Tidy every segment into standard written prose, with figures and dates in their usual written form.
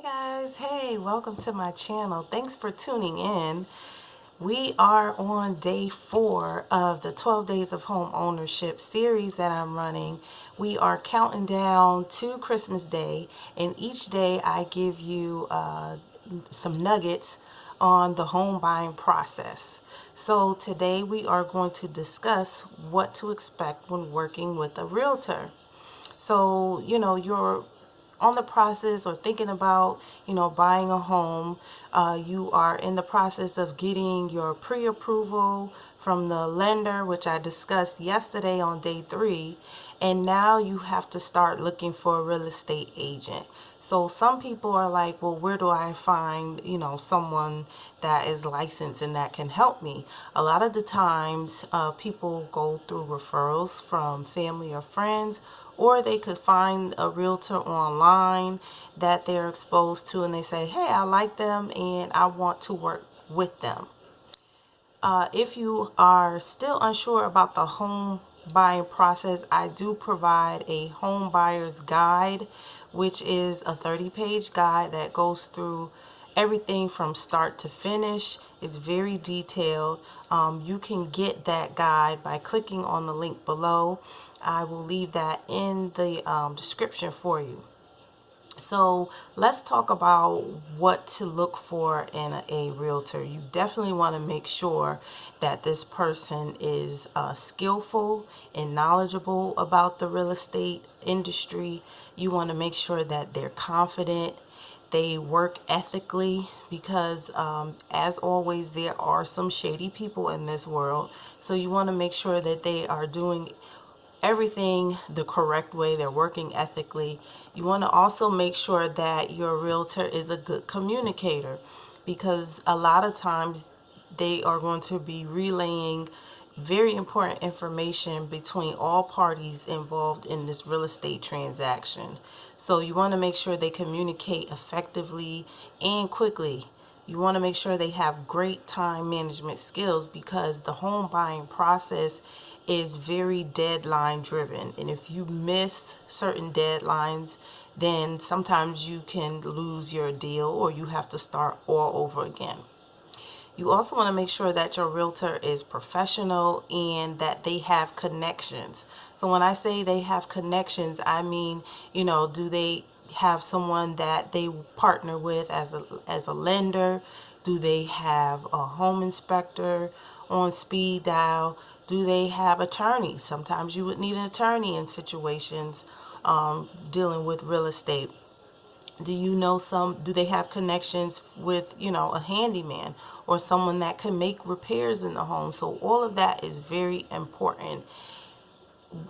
Guys, hey, welcome to my channel. Thanks for tuning in. We are on day 4 of the 12 Days of Home Ownership series that I'm running. We are counting down to Christmas Day, and each day I give you some nuggets on the home buying process. So today we are going to discuss what to expect when working with a realtor. So, you're on the process or thinking about, buying a home. You are in the process of getting your pre-approval from the lender, which I discussed yesterday on day 3. And now you have to start looking for a real estate agent. So some people are like, well, where do I find, someone that is licensed and that can help me? A lot of the times, people go through referrals from family or friends, or they could find a realtor online that they're exposed to and they say, hey, I like them and I want to work with them. If you are still unsure about the home buying process, I do provide a home buyer's guide, which is a 30-page guide that goes through everything from start to finish. It's very detailed. You can get that guide by clicking on the link below. I will leave that in the description for you. So let's talk about what to look for in a realtor. You definitely want to make sure that this person is skillful and knowledgeable about the real estate industry. You want to make sure that they're confident, they work ethically, because as always, there are some shady people in this world. So you want to make sure that they are doing everything the correct way, they're working ethically. You want to also make sure that your realtor is a good communicator, because a lot of times they are going to be relaying very important information between all parties involved in this real estate transaction. So you want to make sure they communicate effectively and quickly. You want to make sure they have great time management skills, because the home buying process is very deadline driven, and if you miss certain deadlines, then sometimes you can lose your deal or you have to start all over again. You also want to make sure that your realtor is professional and that they have connections. So when I say they have connections, I mean, do they have someone that they partner with as a lender? Do they have a home inspector on speed dial? Do they have attorneys? Sometimes you would need an attorney in situations dealing with real estate. Do they have connections with, a handyman or someone that can make repairs in the home? So all of that is very important.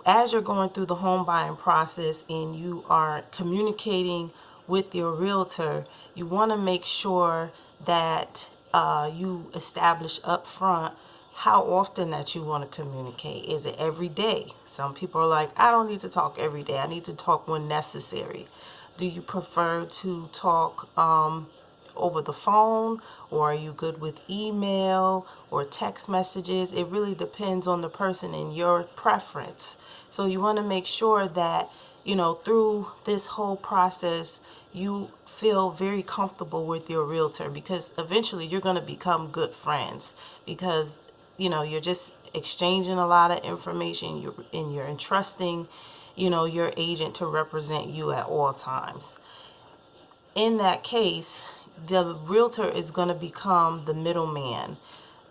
As you're going through the home buying process and you are communicating with your realtor, you want to make sure that you establish up front how often that you want to communicate. Is it every day? Some people are like, I don't need to talk every day. I need to talk when necessary. Do you prefer to talk over the phone, or are you good with email or text messages? It really depends on the person and your preference. So you want to make sure that, through this whole process, you feel very comfortable with your realtor, because eventually you're going to become good friends, because you're just exchanging a lot of information, you're entrusting, your agent to represent you at all times. In that case, the realtor is going to become the middleman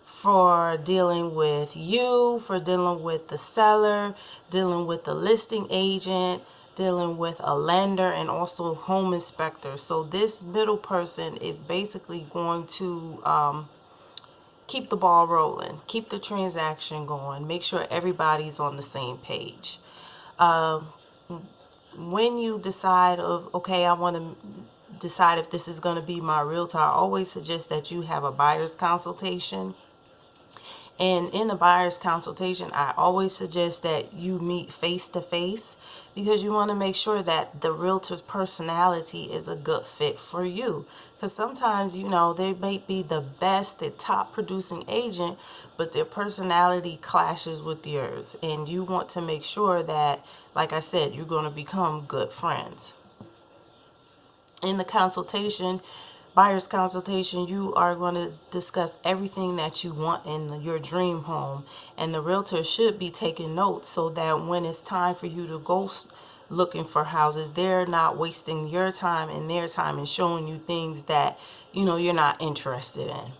for dealing with you, for dealing with the seller, dealing with the listing agent, dealing with a lender, and also home inspector. So this middle person is basically going to keep the ball rolling, keep the transaction going, make sure everybody's on the same page. When you decide okay, I want to decide if this is going to be my realtor, I always suggest that you have a buyer's consultation. And in the buyer's consultation, I always suggest that you meet face to face, because you want to make sure that the realtor's personality is a good fit for you. Because sometimes, they may be the best, the top producing agent, but their personality clashes with yours. And you want to make sure that, like I said, you're going to become good friends. In the consultation, buyer's consultation, you are going to discuss everything that you want in your dream home, and the realtor should be taking notes so that when it's time for you to go looking for houses, they're not wasting your time and their time and showing you things that you're not interested in.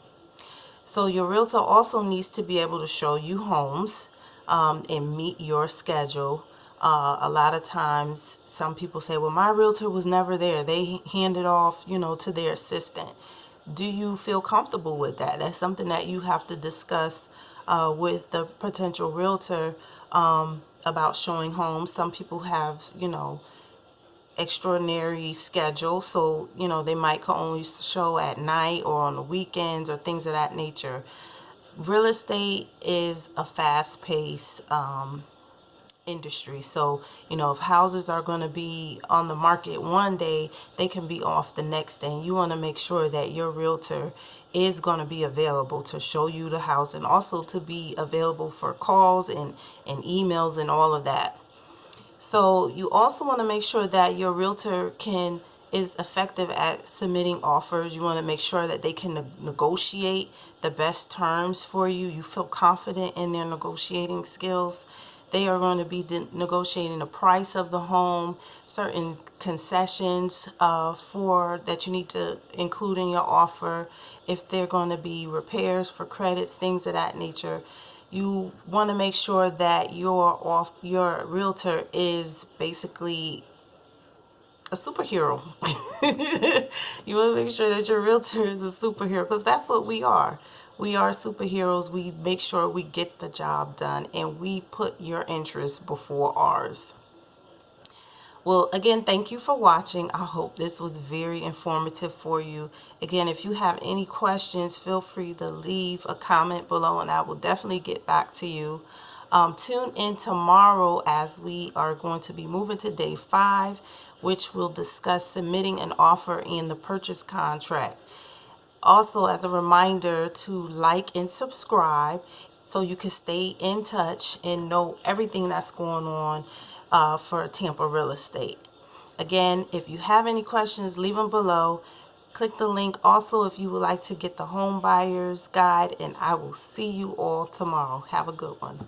So your realtor also needs to be able to show you homes and meet your schedule. A lot of times, some people say, well, my realtor was never there. They handed off, to their assistant. Do you feel comfortable with that? That's something that you have to discuss with the potential realtor about showing homes. Some people have, extraordinary schedule, so they might only show at night or on the weekends or things of that nature. Real estate is a fast-paced industry, so if houses are going to be on the market one day, they can be off the next day, and you want to make sure that your realtor is going to be available to show you the house and also to be available for calls and emails and all of that. So you also want to make sure that your realtor is effective at submitting offers. You want to make sure that they can negotiate the best terms for you. You feel confident in their negotiating skills. They are going to be negotiating the price of the home, certain concessions for that you need to include in your offer. If they're going to be repairs for credits, things of that nature. You want to make sure that your realtor is basically a superhero. You want to make sure that your realtor is a superhero, because that's what we are. We are superheroes. We make sure we get the job done and we put your interests before ours. Well, again, thank you for watching. I hope this was very informative for you. Again, if you have any questions, feel free to leave a comment below and I will definitely get back to you. Tune in tomorrow as we are going to be moving to day 5, which will discuss submitting an offer and the purchase contract. Also, as a reminder to like and subscribe so you can stay in touch and know everything that's going on for Tampa real estate. Again, if you have any questions, leave them below. Click the link also if you would like to get the home buyer's guide, and I will see you all tomorrow. Have a good one.